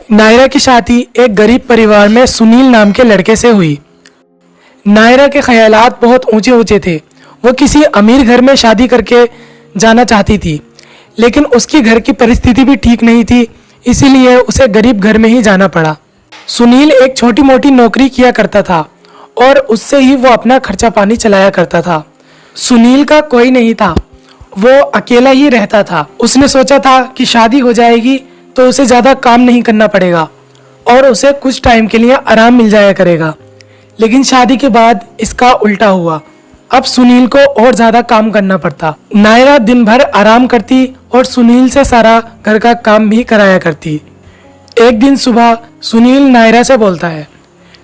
नायरा की शादी एक गरीब परिवार में सुनील नाम के लड़के से हुई। नायरा के ख्यालात बहुत ऊंचे ऊंचे थे। वो किसी अमीर घर में शादी करके जाना चाहती थी, लेकिन उसकी घर की परिस्थिति भी ठीक नहीं थी, इसीलिए उसे गरीब घर में ही जाना पड़ा। सुनील एक छोटी मोटी नौकरी किया करता था और उससे ही वो अपना खर्चा पानी चलाया करता था। सुनील का कोई नहीं था, वो अकेला ही रहता था। उसने सोचा था कि शादी हो जाएगी तो उसे ज़्यादा काम नहीं करना पड़ेगा और उसे कुछ टाइम के लिए आराम मिल जाया करेगा, लेकिन शादी के बाद इसका उल्टा हुआ। अब सुनील को और ज़्यादा काम करना पड़ता। नायरा दिन भर आराम करती और सुनील से सारा घर का काम भी कराया करती। एक दिन सुबह सुनील नायरा से बोलता है,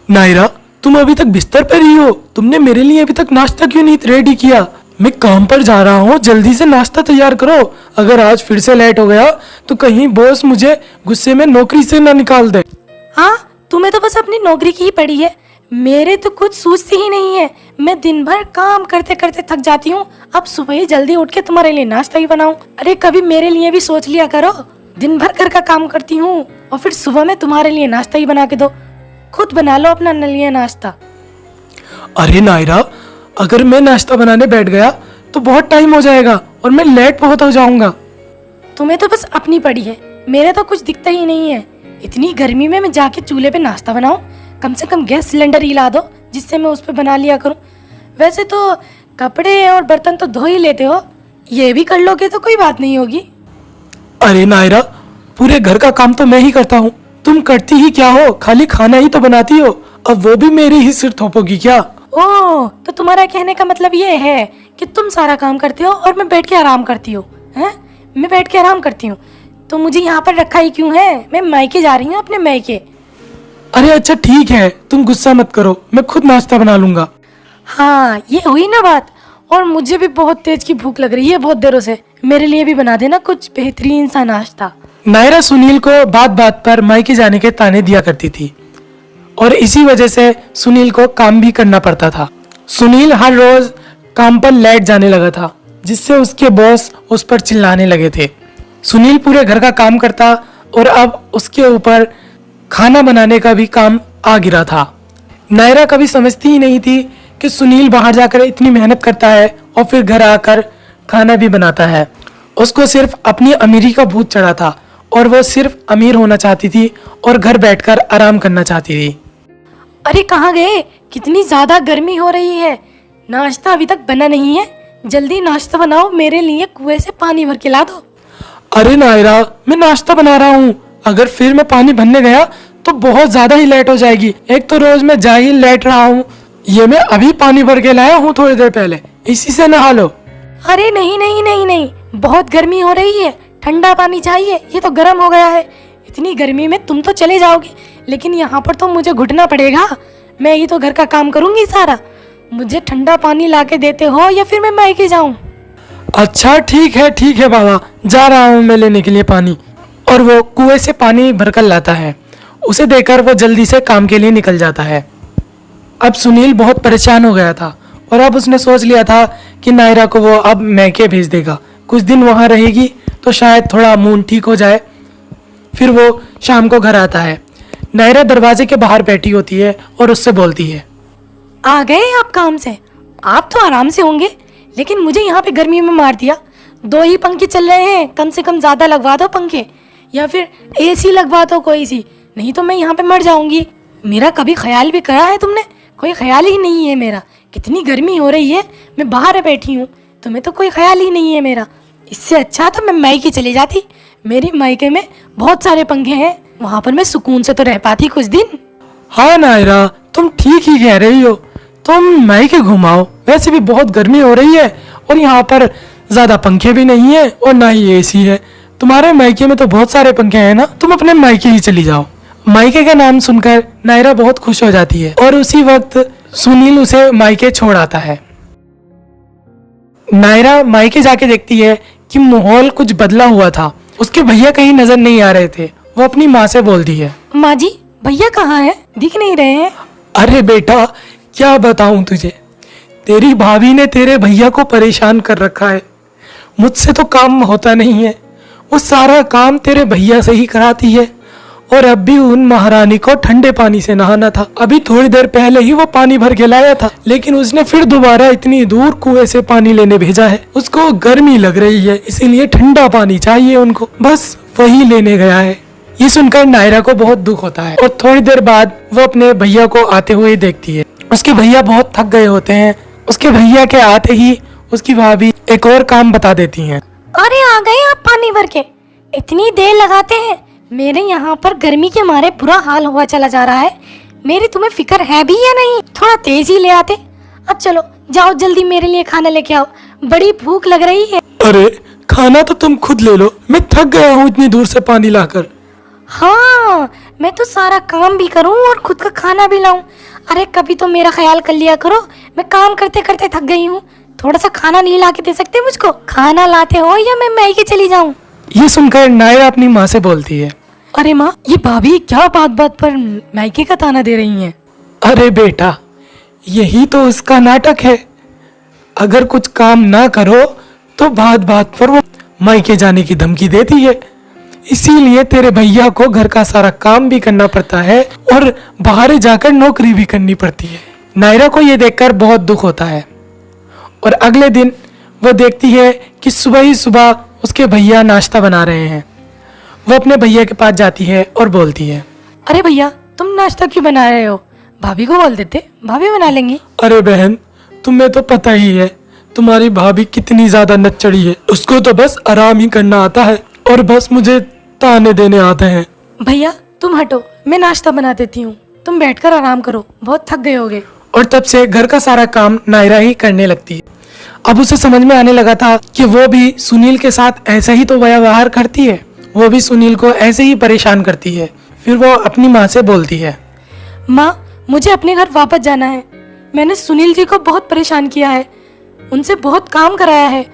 नायरा तुम अभी तक बिस्तर पर ही हो, तुमने मेरे लिए अभी तक नाश्ता क्यों नहीं रेडी किया? मैं काम पर जा रहा हूँ, जल्दी से नाश्ता तैयार करो। अगर आज फिर से लेट हो गया तो कहीं बॉस मुझे गुस्से में नौकरी से ना निकाल दे। हाँ, तुम्हें तो बस अपनी नौकरी की ही पड़ी है, मेरे तो कुछ सूझती ही नहीं है। मैं दिन भर काम करते करते थक जाती हूँ, अब सुबह ही जल्दी उठ के तुम्हारे लिए नाश्ता ही बनाऊं। अरे कभी मेरे लिए भी सोच लिया करो, दिन भर घर का काम करती हूँ और फिर सुबह में तुम्हारे लिए नाश्ता ही बना के दो। खुद बना लो अपना लिए नाश्ता। अरे नायरा, अगर मैं नाश्ता बनाने बैठ गया तो बहुत टाइम हो जाएगा और मैं लेट बहुत हो जाऊंगा। तुम्हें तो बस अपनी पड़ी है, मेरे तो कुछ दिखता ही नहीं है। इतनी गर्मी में मैं जाके चूल्हे पे नाश्ता बनाऊं? कम से कम गैस सिलेंडर ही ला दो जिससे मैं उस पर बना लिया करूं। वैसे तो कपड़े और बर्तन तो धो ही लेते हो, ये भी कर लोगे तो कोई बात नहीं होगी। अरे नायरा, पूरे घर का काम तो मैं ही करता हूँ, तुम करती ही क्या हो? खाली खाना ही तो बनाती हो, अब वो भी मेरे ही सिर थोपोगी क्या? ओह, तो तुम्हारा कहने का मतलब ये है कि तुम सारा काम करते हो और मैं बैठ के आराम करती हूँ? हैं? मैं बैठ के आराम करती हूँ तो मुझे यहाँ पर रखा ही क्यों है? मैं मायके जा रही हूँ, अपने मायके। अरे अच्छा ठीक है, तुम गुस्सा मत करो, मैं खुद नाश्ता बना लूंगा। हाँ, ये हुई ना बात। और मुझे भी बहुत तेज की भूख लग रही है बहुत देरों से, मेरे लिए भी बना देना कुछ बेहतरीन सा नाश्ता। नायरा सुनील को बात बात पर मायके जाने के ताने दिया करती थी और इसी वजह से सुनील को काम भी करना पड़ता था। सुनील हर रोज काम पर लेट जाने लगा था, जिससे उसके बॉस उस पर चिल्लाने लगे थे। सुनील पूरे घर का काम करता और अब उसके ऊपर खाना बनाने का भी काम आ गिरा था। नायरा कभी समझती ही नहीं थी कि सुनील बाहर जाकर इतनी मेहनत करता है और फिर घर आकर खाना भी बनाता है। उसको सिर्फ अपनी अमीरी का भूत चढ़ा था और वो सिर्फ अमीर होना चाहती थी और घर बैठकर आराम करना चाहती थी। अरे कहाँ गए? कितनी ज्यादा गर्मी हो रही है, नाश्ता अभी तक बना नहीं है। जल्दी नाश्ता बनाओ, मेरे लिए कुएं से पानी भर के ला दो। अरे नायरा, मैं नाश्ता बना रहा हूँ, अगर फिर मैं पानी भरने गया तो बहुत ज्यादा ही लेट हो जाएगी। एक तो रोज मैं जा ही लेट रहा हूँ, ये मैं अभी पानी भर के लाया हूँ थोड़ी देर पहले, इसी से नहा लो। अरे नहीं नहीं नहीं नहीं, बहुत गर्मी हो रही है, ठंडा पानी चाहिए, ये तो गर्म हो गया है। इतनी गर्मी में तुम तो चले जाओगे, लेकिन यहाँ पर तो मुझे घुटना पड़ेगा। मैं ही तो घर का काम करूंगी सारा। मुझे ठंडा पानी ला के देते हो या फिर मैं मायके जाऊं? अच्छा ठीक है बाबा, जा रहा हूँ मैं लेने के लिए पानी। और वो कुएं से पानी भरकर लाता है। उसे देखकर वो जल्दी से काम के लिए निकल जाता है। अब सुनील बहुत परेशान हो गया था और अब उसने सोच लिया था कि नायरा को वो अब मैके भेज देगा। कुछ दिन वहाँ रहेगी तो शायद थोड़ा मूड ठीक हो जाए। फिर वो शाम को घर आता है। नायरा दरवाजे के बाहर बैठी होती है और उससे बोलती है, आ गए आप काम से? आप तो आराम से होंगे, लेकिन मुझे यहाँ पे गर्मी में मार दिया। 2 ही पंखे चल रहे हैं, कम से कम ज्यादा लगवा दो पंखे, या फिर एसी लगवा दो कोई सी, नहीं तो मैं यहाँ पे मर जाऊंगी। मेरा कभी ख्याल भी करा है तुमने? कोई ख्याल ही नहीं है मेरा। कितनी गर्मी हो रही है, मैं बाहर बैठी हूँ, तुम्हें तो कोई ख्याल ही नहीं है मेरा। इससे अच्छा तो मैं मायके चली जाती। मेरी मायके में बहुत सारे पंखे हैं, वहाँ पर मैं सुकून से तो रह पाती कुछ दिन। हाँ नायरा, तुम ठीक ही कह रही हो, तुम मायके घुमाओ। वैसे भी बहुत गर्मी हो रही है और यहाँ पर ज्यादा पंखे भी नहीं है और ना ही एसी है। तुम्हारे मायके में तो बहुत सारे पंखे हैं ना, तुम अपने मायके ही चली जाओ। मायके का नाम सुनकर नायरा बहुत खुश हो जाती है और उसी वक्त सुनील उसे मायके छोड़ आता है। नायरा मायके जाके देखती है कि माहौल कुछ बदला हुआ था। उसके भैया कहीं नजर नहीं आ रहे थे। वो अपनी माँ से बोलती है, माँ जी, भैया कहाँ हैं? दिख नहीं रहे हैं। अरे बेटा, क्या बताऊं तुझे, तेरी भाभी ने तेरे भैया को परेशान कर रखा है। मुझसे तो काम होता नहीं है, वो सारा काम तेरे भैया से ही कराती है और अब भी उन महारानी को ठंडे पानी से नहाना था। अभी थोड़ी देर पहले ही वो पानी भर के लाया था, लेकिन उसने फिर दोबारा इतनी दूर कुएं से पानी लेने भेजा है। उसको गर्मी लग रही है, इसीलिए ठंडा पानी चाहिए उनको, बस वही लेने गया है। ये सुनकर नायरा को बहुत दुख होता है और थोड़ी देर बाद वो अपने भैया को आते हुए देखती है। उसके भैया बहुत थक गए होते हैं। उसके भैया के आते ही उसकी भाभी एक और काम बता देती हैं। अरे आ गए आप पानी भर के, इतनी देर लगाते हैं। मेरे यहाँ पर गर्मी के मारे बुरा हाल हुआ चला जा रहा है। मेरी तुम्हें फिक्र है भी या नहीं? थोड़ा तेज ही ले आते। अब चलो जाओ जल्दी मेरे लिए खाना लेके आओ, बड़ी भूख लग रही है। अरे खाना तो तुम खुद ले लो, मैं थक गया हूँ इतनी दूर से पानी लाकर। हाँ, मैं तो सारा काम भी करूँ और खुद का खाना भी लाऊं। अरे कभी तो मेरा ख्याल कर लिया करो, मैं काम करते करते थक गई हूँ। थोड़ा सा खाना नहीं ला के दे सकते मुझको? खाना लाते हो या मैं मैगी चली जाऊँ? ये सुनकर नायरा अपनी माँ से बोलती है। अरे माँ, ये भाभी क्या बात बात पर मैगी का ताना दे रही हैं? अरे बेटा, यही तो उसका नाटक है। अगर कुछ काम ना करो तो बात बात पर वो मायके जाने की धमकी देती है। इसीलिए तेरे भैया को घर का सारा काम भी करना पड़ता है और बाहर जाकर नौकरी भी करनी पड़ती है। नायरा को ये देखकर बहुत दुख होता है और अगले दिन वो देखती है कि सुबह ही सुबह उसके भैया नाश्ता बना रहे हैं। वो अपने भैया के पास जाती है और बोलती है, अरे भैया, तुम नाश्ता क्यों बना रहे हो? भाभी को बोल देते, भाभी बना लेंगी। अरे बहन, तुम्हें तो पता ही है तुम्हारी भाभी कितनी ज्यादा नच्चड़ी है। उसको तो बस आराम ही करना आता है और बस मुझे ताने देने आते हैं। भैया तुम हटो, मैं नाश्ता बना देती हूँ, तुम बैठकर आराम करो, बहुत थक गए होगे। और तब से घर का सारा काम नायरा ही करने लगती है। अब उसे समझ में आने लगा था कि वो भी सुनील के साथ ऐसा ही तो व्यवहार करती है, वो भी सुनील को ऐसे ही परेशान करती है। फिर वो अपनी माँ से बोलती है, माँ, मुझे अपने घर वापस जाना है। मैंने सुनील जी को बहुत परेशान किया है, उनसे बहुत काम कराया है।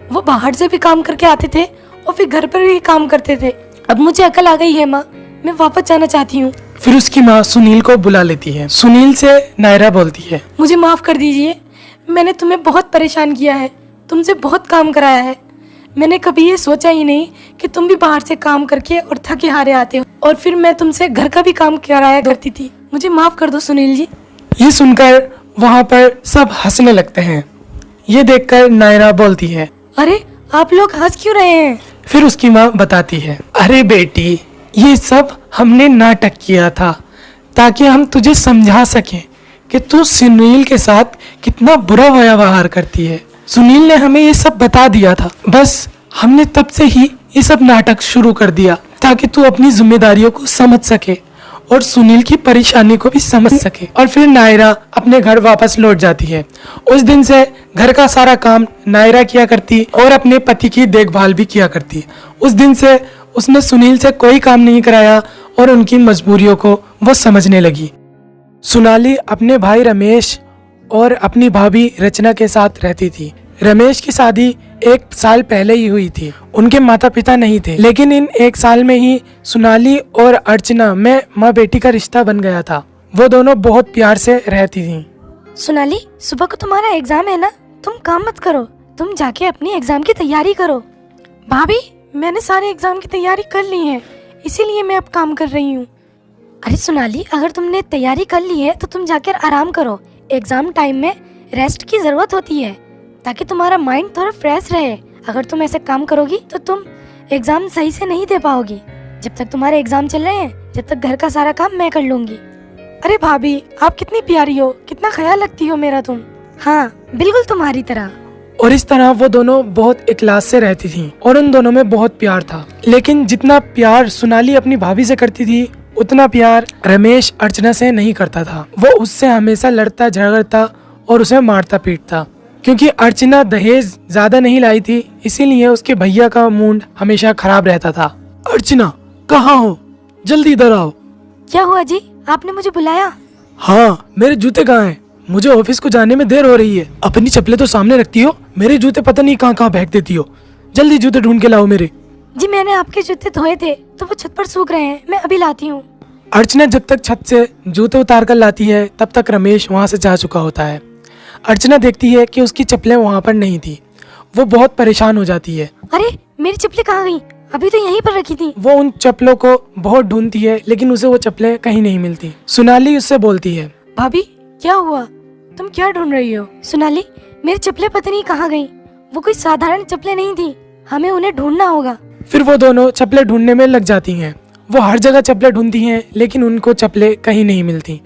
वो बाहर से भी काम करके आते थे और फिर घर पर भी काम करते थे। अब मुझे अकल आ गई है माँ, मैं वापस जाना चाहती हूँ। फिर उसकी माँ सुनील को बुला लेती है। सुनील से नायरा बोलती है, मुझे माफ कर दीजिए, मैंने तुम्हें बहुत परेशान किया है, तुमसे बहुत काम कराया है। मैंने कभी ये सोचा ही नहीं कि तुम भी बाहर से काम करके और थके हारे आते हो और फिर मैं तुमसे घर का भी काम कराया करती थी। मुझे माफ कर दो सुनील जी। ये सुनकर वहाँ पर सब हंसने लगते हैं। ये देखकर नायरा बोलती है, अरे आप लोग हंस क्यों रहे हैं? फिर उसकी माँ बताती है, अरे बेटी, ये सब हमने नाटक किया था ताकि हम तुझे समझा सकें कि तू सुनील के साथ कितना बुरा व्यवहार करती है। सुनील ने हमें ये सब बता दिया था, बस हमने तब से ही ये सब नाटक शुरू कर दिया ताकि तू अपनी जिम्मेदारियों को समझ सके और सुनील की परेशानी को भी समझ सके। और फिर नायरा अपने घर वापस लौट जाती है। उस दिन से घर का सारा काम नायरा किया करती और अपने पति की देखभाल भी किया करती। उस दिन से उसने सुनील से कोई काम नहीं कराया और उनकी मजबूरियों को वो समझने लगी। सोनाली अपने भाई रमेश और अपनी भाभी रचना के साथ रहती थी। रमेश की शादी 1 साल पहले ही हुई थी। उनके माता पिता नहीं थे, लेकिन इन 1 साल में ही सोनाली और अर्चना में माँ बेटी का रिश्ता बन गया था। वो दोनों बहुत प्यार से रहती थी। सोनाली, सुबह को तुम्हारा एग्जाम है ना, तुम काम मत करो, तुम जाके अपनी एग्जाम की तैयारी करो। भाभी, मैंने सारे एग्जाम की तैयारी कर ली है, इसीलिए मैं अब काम कर रही हूँ। अरे सोनाली, अगर तुमने तैयारी कर ली है तो तुम जाकर आराम करो। एग्जाम टाइम में रेस्ट की जरूरत होती है ताकि तुम्हारा माइंड थोड़ा फ्रेश रहे। अगर तुम ऐसे काम करोगी तो तुम एग्जाम सही से नहीं दे पाओगी। जब तक तुम्हारे एग्जाम चल रहे हैं, जब तक घर का सारा काम मैं कर लूंगी। अरे भाभी, आप कितनी प्यारी हो, कितना ख्याल रखती हो मेरा तुम। हाँ, बिल्कुल तुम्हारी तरह। और इस तरह वो दोनों बहुत इखलास से रहती थीं और उन दोनों में बहुत प्यार था। लेकिन जितना प्यार सोनाली अपनी भाभी से करती थी, उतना प्यार रमेश अर्चना से नहीं करता था। वो उससे हमेशा लड़ता झगड़ता और उसे मारता पीटता। क्योंकि अर्चना दहेज ज्यादा नहीं लाई थी, इसीलिए उसके भैया का मूड हमेशा खराब रहता था। अर्चना, कहाँ हो? जल्दी इधर आओ। क्या हुआ जी, आपने मुझे बुलाया? हाँ, मेरे जूते कहाँ हैं? मुझे ऑफिस को जाने में देर हो रही है। अपनी चप्पलें तो सामने रखती हो, मेरे जूते पता नहीं कहाँ कहाँ फेंक देती हो। जल्दी जूते ढूंढ के लाओ मेरे। जी, मैंने आपके जूते धोए थे तो वो छत पर सूख रहे हैं, मैं अभी लाती हूँ। अर्चना जब तक छत से जूते उतार कर लाती है, तब तक रमेश वहाँ से जा चुका होता है। अर्चना देखती है कि उसकी चप्पलें वहाँ पर नहीं थी। वो बहुत परेशान हो जाती है। अरे मेरी चप्पलें कहाँ गई? अभी तो यहीं पर रखी थी। वो उन चप्पलों को बहुत ढूंढती है लेकिन उसे वो चप्पलें कहीं नहीं मिलती। सोनाली उससे बोलती है, भाभी क्या हुआ, तुम क्या ढूंढ रही हो? सोनाली, मेरी चप्पलें पता नहीं कहाँ गई। वो कोई साधारण चप्पलें नहीं थी, हमें उन्हें ढूंढना होगा। फिर वो दोनों चप्पलें ढूंढने में लग जाती हैं। वो हर जगह चप्पलें ढूंढती हैं लेकिन उनको चप्पलें कहीं नहीं मिलती।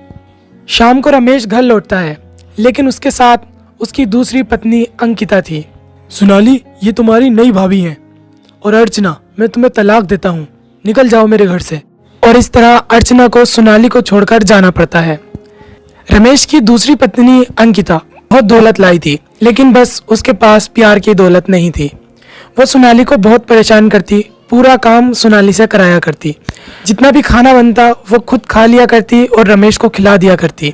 शाम को रमेश घर लौटता है लेकिन उसके साथ उसकी दूसरी पत्नी अंकिता थी। सोनाली, ये तुम्हारी नई भाभी हैं, और अर्चना, मैं तुम्हें तलाक देता हूँ, निकल जाओ मेरे घर से। और इस तरह अर्चना को सोनाली को छोड़कर जाना पड़ता है। रमेश की दूसरी पत्नी अंकिता बहुत दौलत लाई थी लेकिन बस उसके पास प्यार की दौलत नहीं थी। वो सोनाली को बहुत परेशान करती, पूरा काम सोनाली से कराया करती। जितना भी खाना बनता वो खुद खा लिया करती और रमेश को खिला दिया करती।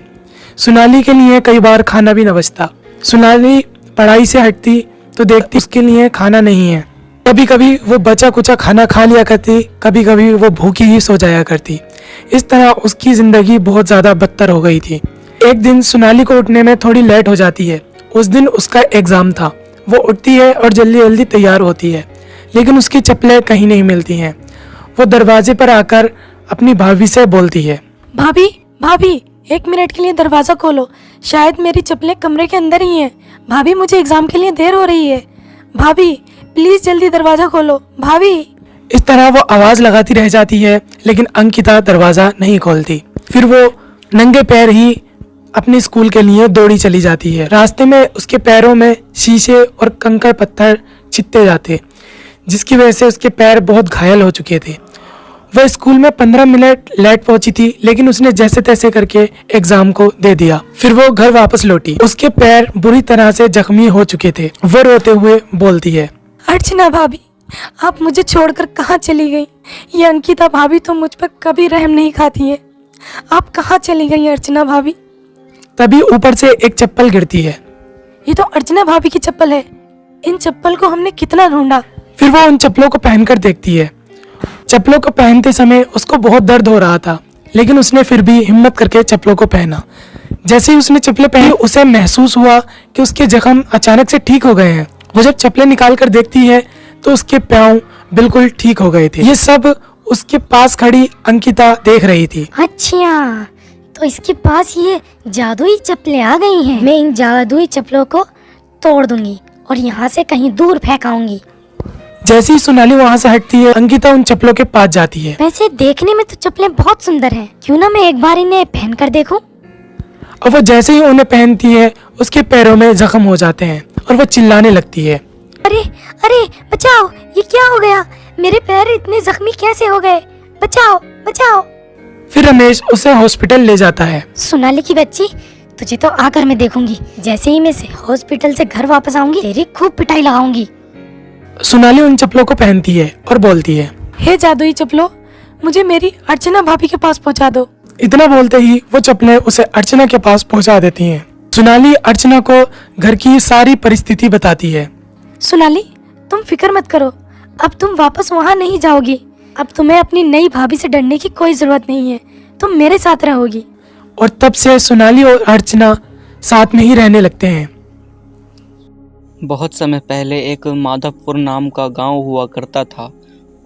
सोनाली के लिए कई बार खाना भी न बचता। सोनाली पढ़ाई से हटती तो देखती उसके लिए खाना नहीं है। कभी कभी वो बचा कुचा खाना खा लिया करती, कभी कभी वो भूखी ही सो जाया करती। इस तरह उसकी जिंदगी बहुत ज़्यादा बदतर हो गई थी। एक दिन सोनाली को उठने में थोड़ी लेट हो जाती है। उस दिन उसका एग्ज़ाम था। वो उठती है और जल्दी जल्दी तैयार होती है लेकिन उसकी चप्पलें कहीं नहीं मिलती हैं। वो दरवाजे पर आकर अपनी भाभी से बोलती है, भाभी भाभी, 1 मिनट के लिए दरवाजा खोलो, शायद मेरी चप्पलें कमरे के अंदर ही हैं। भाभी, मुझे एग्जाम के लिए देर हो रही है। भाभी प्लीज जल्दी दरवाजा खोलो, भाभी। इस तरह वो आवाज़ लगाती रह जाती है लेकिन अंकिता दरवाज़ा नहीं खोलती। फिर वो नंगे पैर ही अपने स्कूल के लिए दौड़ी चली जाती है। रास्ते में उसके पैरों में शीशे और कंकड़ पत्थर चिपते जाते जिसकी वजह से उसके पैर बहुत घायल हो चुके थे। वह स्कूल में 15 मिनट लेट पहुंची थी लेकिन उसने जैसे तैसे करके एग्जाम को दे दिया। फिर वो घर वापस लौटी। उसके पैर बुरी तरह से जख्मी हो चुके थे। वो रोते हुए बोलती है, अर्चना भाभी, आप मुझे छोड़कर कहाँ चली गई? ये अंकिता भाभी तो मुझ पर कभी रहम नहीं खाती है। आप कहाँ चली गई अर्चना भाभी? तभी ऊपर से एक चप्पल गिरती है। ये तो अर्चना भाभी की चप्पल है। इन चप्पल को हमने कितना ढूंढा। फिर वो उन चप्पलों को पहनकर देखती है। चप्पलों को पहनते समय उसको बहुत दर्द हो रहा था लेकिन उसने फिर भी हिम्मत करके चप्पलों को पहना। जैसे ही उसने चप्पलें पहनी उसे महसूस हुआ कि उसके जख्म अचानक से ठीक हो गए हैं। वो जब चप्पलें निकाल कर देखती है तो उसके पाँव बिल्कुल ठीक हो गए थे। ये सब उसके पास खड़ी अंकिता देख रही थी। अच्छा, तो इसके पास ये जादुई चप्पलें आ गई हैं। मैं इन जादुई चप्पलों को तोड़ दूंगी और यहाँ से कहीं दूर फेंकाऊंगी। जैसे ही सोनाली वहाँ से हटती है अंकिता उन चप्पलों के पास जाती है। वैसे देखने में तो चप्पलें बहुत सुंदर हैं, क्यों ना मैं एक बार इन्हें पहन कर देखूं? और वो जैसे ही उन्हें पहनती है उसके पैरों में जख्म हो जाते हैं और वो चिल्लाने लगती है, अरे अरे बचाओ, ये क्या हो गया? मेरे पैर इतने जख्मी कैसे हो गए? बचाओ बचाओ। फिर रमेश उसे हॉस्पिटल ले जाता है। सोनाली की बच्ची, तुझे तो आकर मैं देखूंगी। जैसे ही मैं से हॉस्पिटल से घर वापस आऊंगी तेरी खूब पिटाई लगाऊंगी। सोनाली उन चप्पलों को पहनती है और बोलती है, हे जादुई चप्पलों, मुझे मेरी अर्चना भाभी के पास पहुंचा दो। इतना बोलते ही वो चप्पलें उसे अर्चना के पास पहुंचा देती हैं। सोनाली अर्चना को घर की सारी परिस्थिति बताती है। सोनाली, तुम फिक्र मत करो, अब तुम वापस वहाँ नहीं जाओगी। अब तुम्हें अपनी नई भाभी से डरने की कोई जरूरत नहीं है, तुम मेरे साथ रहोगी। और तब से सोनाली और अर्चना साथ में ही रहने लगते हैं। बहुत समय पहले एक माधवपुर नाम का गांव हुआ करता था।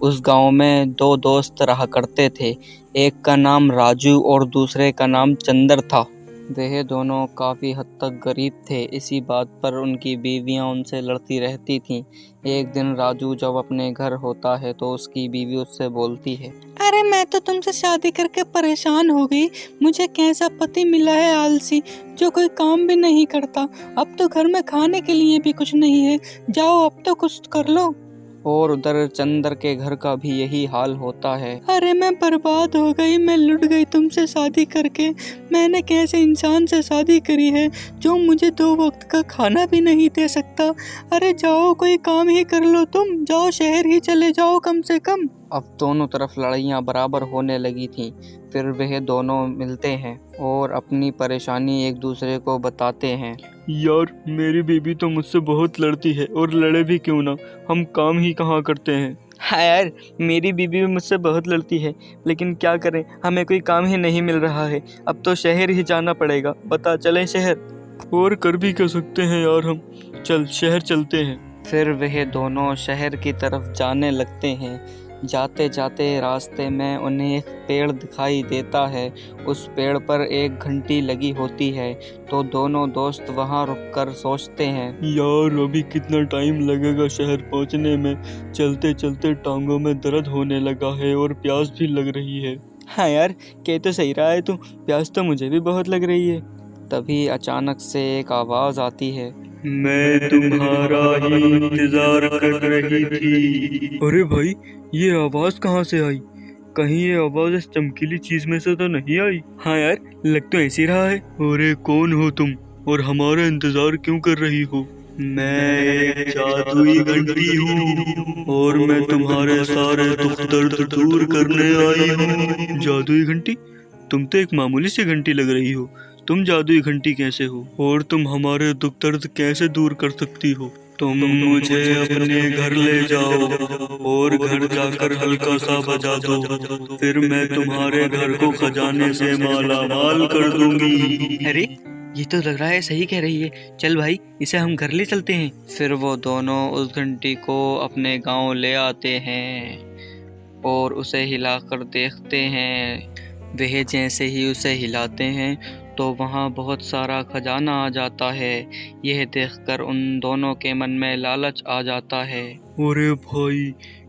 उस गांव में 2 दोस्त रहा करते थे। एक का नाम राजू और दूसरे का नाम चंदर था। वह दोनों काफ़ी हद तक गरीब थे। इसी बात पर उनकी बीवियां उनसे लड़ती रहती थीं। एक दिन राजू जब अपने घर होता है तो उसकी बीवी उससे बोलती है, अरे मैं तो तुमसे शादी करके परेशान हो गई। मुझे कैसा पति मिला है आलसी, जो कोई काम भी नहीं करता। अब तो घर में खाने के लिए भी कुछ नहीं है। जाओ अब तो कुछ कर लो। और उधर चंदर के घर का भी यही हाल होता है। अरे मैं बर्बाद हो गई, मैं लुट गई तुमसे शादी करके। मैंने कैसे इंसान से शादी करी है जो मुझे 2 वक्त का खाना भी नहीं दे सकता। अरे जाओ कोई काम ही कर लो, तुम जाओ शहर ही चले जाओ कम से कम। अब दोनों तरफ लड़ाइयाँ बराबर होने लगी थीं। फिर वह दोनों मिलते हैं और अपनी परेशानी एक दूसरे को बताते हैं। यार मेरी बीबी तो मुझसे बहुत लड़ती है, और लड़े भी क्यों ना, हम काम ही कहाँ करते हैं। हाँ यार, मेरी बीबी भी मुझसे बहुत लड़ती है, लेकिन क्या करें, हमें कोई काम ही नहीं मिल रहा है। अब तो शहर ही जाना पड़ेगा। बता चलें शहर? और कर भी क्या सकते हैं यार हम, चल शहर चलते हैं। फिर वह दोनों शहर की तरफ जाने लगते हैं। जाते जाते रास्ते में उन्हें एक पेड़ दिखाई देता है। उस पेड़ पर एक घंटी लगी होती है, तो दोनों दोस्त वहां रुककर सोचते हैं, यार अभी कितना टाइम लगेगा शहर पहुंचने में। चलते चलते टांगों में दर्द होने लगा है और प्यास भी लग रही है। हाँ यार, कह तो सही रहा है तू, प्यास तो मुझे भी बहुत लग रही है। तभी अचानक से एक आवाज़ आती है, मैं तुम्हारा ही इंतजार कर रही थी। अरे भाई, ये आवाज कहाँ से आई? कहीं ये आवाज इस चमकीली चीज में से तो नहीं आई? हाँ यार, लग तो ऐसी रहा है। अरे कौन हो तुम और हमारा इंतजार क्यों कर रही हो? मैं एक जादुई घंटी हूँ और मैं तुम्हारे सारे दुख दर्द दूर करने आई हूँ। जादुई घंटी? तुम तो एक मामूली सी घंटी लग रही हो। तुम जादुई घंटी कैसे हो और तुम हमारे दुख दर्द कैसे दूर कर सकती हो? तुम मुझे अपने घर ले जाओ और घर जाकर हल्का सा बजा दो, फिर मैं तुम्हारे घर को खजाने से माला माल कर दूंगी। अरे ये तो लग रहा है सही कह रही है, चल भाई इसे हम घर ले चलते हैं। फिर वो दोनों उस घंटी को अपने गांव ले आते हैं और उसे हिलाकर देखते हैं। वह जैसे ही उसे हिलाते हैं तो वहाँ बहुत सारा खजाना आ जाता है। यह देखकर उन दोनों के मन में लालच आ जाता है। अरे भाई,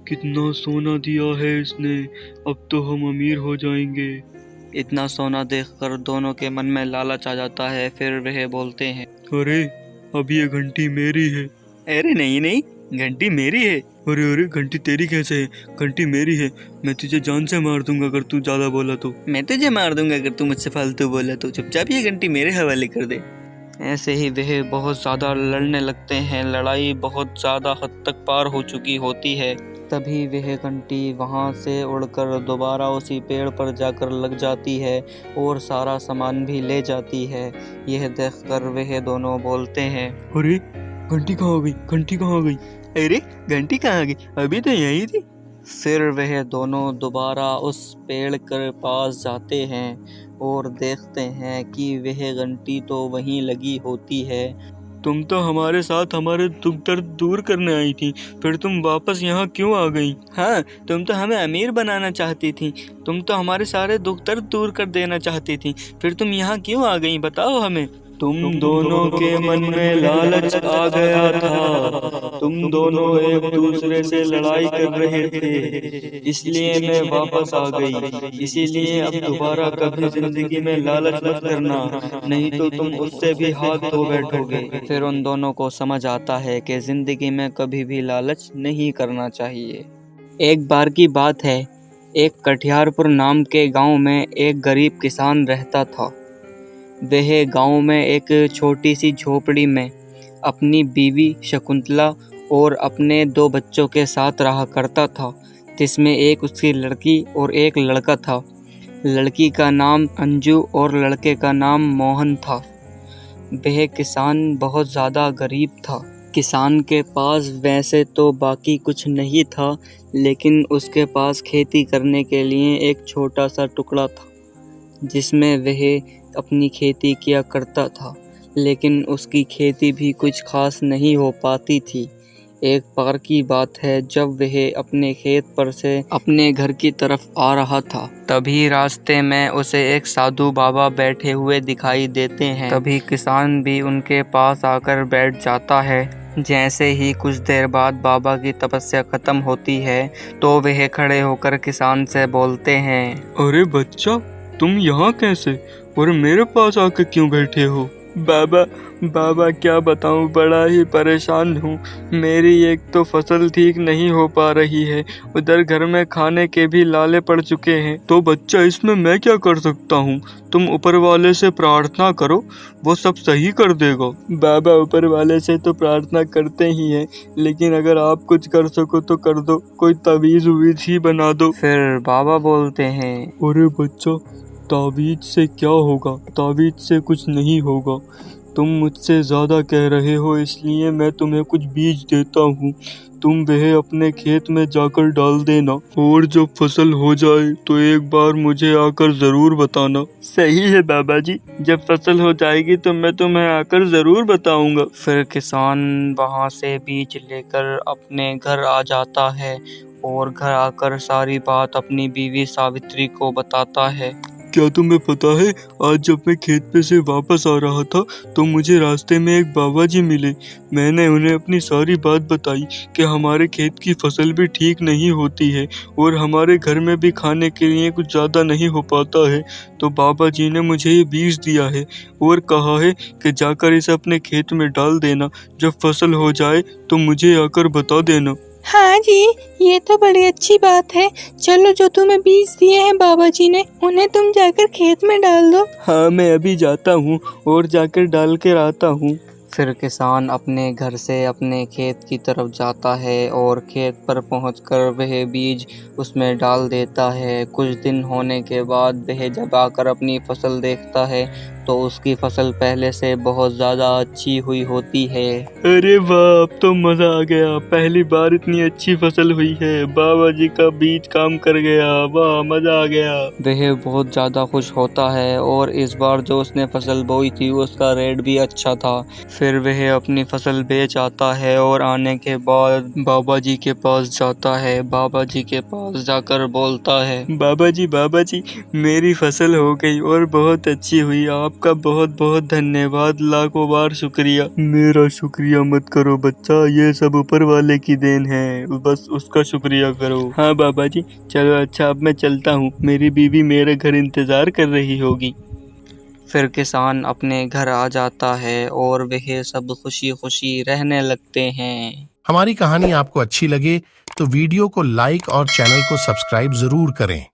कितना सोना दिया है इसने, अब तो हम अमीर हो जाएंगे। इतना सोना देखकर दोनों के मन में लालच आ जाता है। फिर वह बोलते हैं, अरे अब ये घंटी मेरी है। अरे नहीं नहीं, घंटी मेरी है। अरे घंटी तेरी कैसे है? घंटी मेरी है। मैं तुझे जान से मार दूंगा अगर तू ज्यादा बोला तो। मैं तुझे मार दूंगा अगर तू मुझसे फालतू बोला तो। चुपचाप ये घंटी मेरे हवाले कर दे। ऐसे ही वह बहुत ज़्यादा लड़ने लगते हैं। लड़ाई बहुत ज़्यादा हद तक पार हो चुकी होती है। तभी वह घंटी वहाँ से उड़कर दोबारा उसी पेड़ पर जाकर लग जाती है और सारा सामान भी ले जाती है। यह देखकर वह दोनों बोलते हैं, अरे घंटी कहाँ गई? घंटी कहाँ गई? अरे घंटी कहाँ गई? अभी तो यही थी। फिर वह दोनों दोबारा उस पेड़ के पास जाते हैं और देखते हैं कि वह घंटी तो वहीं लगी होती है। तुम तो हमारे साथ हमारे दुख दर्द दूर करने आई थी, फिर तुम वापस यहाँ क्यों आ गई? हाँ, तुम तो हमें अमीर बनाना चाहती थी। तुम तो हमारे सारे दुख दर्द दूर कर देना चाहती थी। फिर तुम यहाँ क्यों आ गई, बताओ हमें। तुम दोनों के मन में लालच आ गया था। तुम दोनों एक दूसरे से लड़ाई कर रहे थे, इसलिए मैं वापस आ गई। इसीलिए अब दोबारा कभी जिंदगी में लालच मत करना, नहीं तो तुम उससे भी हाथ धो बैठोगे। फिर उन दोनों को समझ आता है कि जिंदगी में कभी भी लालच नहीं करना चाहिए। एक बार की बात है, एक कटिहारपुर नाम के गांव में एक गरीब किसान रहता था। वह गांव में एक छोटी सी झोपड़ी में अपनी बीवी शकुंतला और अपने 2 बच्चों के साथ रहा करता था, जिसमें एक उसकी लड़की और एक लड़का था। लड़की का नाम अंजू और लड़के का नाम मोहन था। वह किसान बहुत ज़्यादा गरीब था। किसान के पास वैसे तो बाकी कुछ नहीं था, लेकिन उसके पास खेती करने के लिए एक छोटा सा टुकड़ा था, जिसमें वह अपनी खेती किया करता था। लेकिन उसकी खेती भी कुछ खास नहीं हो पाती थी। एक बार की बात है, जब वह अपने खेत पर से अपने घर की तरफ आ रहा था, तभी रास्ते में उसे एक साधु बाबा बैठे हुए दिखाई देते हैं। तभी किसान भी उनके पास आकर बैठ जाता है। जैसे ही कुछ देर बाद बाबा की तपस्या खत्म होती है, तो वह खड़े होकर किसान से बोलते हैं, अरे बच्चा, तुम यहाँ कैसे और मेरे पास आके क्यों बैठे हो? बाबा क्या बताऊँ, बड़ा ही परेशान हूँ। मेरी एक तो फसल ठीक नहीं हो पा रही है, उधर घर में खाने के भी लाले पड़ चुके हैं। तो बच्चा, इसमें मैं क्या कर सकता हूँ? तुम ऊपर वाले से प्रार्थना करो, वो सब सही कर देगा। बाबा, ऊपर वाले से तो प्रार्थना करते ही हैं, लेकिन अगर आप कुछ कर सको तो कर दो, कोई तावीज़ उवीज़ ही बना दो। फिर बाबा बोलते हैं, अरे बच्चा, तावीज़ से क्या होगा? तावीज़ से कुछ नहीं होगा। तुम मुझसे ज़्यादा कह रहे हो, इसलिए मैं तुम्हें कुछ बीज देता हूँ। तुम वह अपने खेत में जाकर डाल देना, और जब फसल हो जाए तो एक बार मुझे आकर ज़रूर बताना। सही है बाबा जी, जब फसल हो जाएगी तो मैं तुम्हें आकर ज़रूर बताऊंगा। फिर किसान वहाँ से बीज लेकर अपने घर आ जाता है और घर आकर सारी बात अपनी बीवी सावित्री को बताता है। क्या तुम्हें पता है, आज जब मैं खेत पे से वापस आ रहा था तो मुझे रास्ते में एक बाबा जी मिले। मैंने उन्हें अपनी सारी बात बताई कि हमारे खेत की फसल भी ठीक नहीं होती है और हमारे घर में भी खाने के लिए कुछ ज़्यादा नहीं हो पाता है। तो बाबा जी ने मुझे ये बीज दिया है और कहा है कि जाकर इसे अपने खेत में डाल देना, जब फसल हो जाए तो मुझे आकर बता देना। हाँ जी, ये तो बड़ी अच्छी बात है। चलो, जो तुम्हें बीज दिए हैं बाबा जी ने, उन्हें तुम जाकर खेत में डाल दो। हाँ, मैं अभी जाता हूँ और जाकर डाल कर आता हूँ। फिर किसान अपने घर से अपने खेत की तरफ जाता है और खेत पर पहुंचकर वह बीज उसमें डाल देता है। कुछ दिन होने के बाद वह जब आकर अपनी फसल देखता है तो उसकी फसल पहले से बहुत ज़्यादा अच्छी हुई होती है। अरे वाह, अब तो मज़ा आ गया, पहली बार इतनी अच्छी फसल हुई है। बाबा जी का बीज काम कर गया, वाह मज़ा आ गया। वह बहुत ज़्यादा खुश होता है और इस बार जो उसने फसल बोई थी उसका रेट भी अच्छा था। फिर वह अपनी फसल बेच आता है और आने के बाद बाबा जी के पास जाता है। बाबा जी के पास जाकर बोलता है, बाबा जी, मेरी फसल हो गई और बहुत अच्छी हुई। आपका बहुत बहुत धन्यवाद, लाखों बार शुक्रिया। मेरा शुक्रिया मत करो बच्चा, ये सब ऊपर वाले की देन है, बस उसका शुक्रिया करो। हाँ बाबा जी, चलो अच्छा, अब मैं चलता हूँ, मेरी बीवी मेरे घर इंतज़ार कर रही होगी। फिर किसान अपने घर आ जाता है और वह सब खुशी खुशी रहने लगते हैं। हमारी कहानी आपको अच्छी लगे तो वीडियो को लाइक और चैनल को सब्सक्राइब जरूर करें।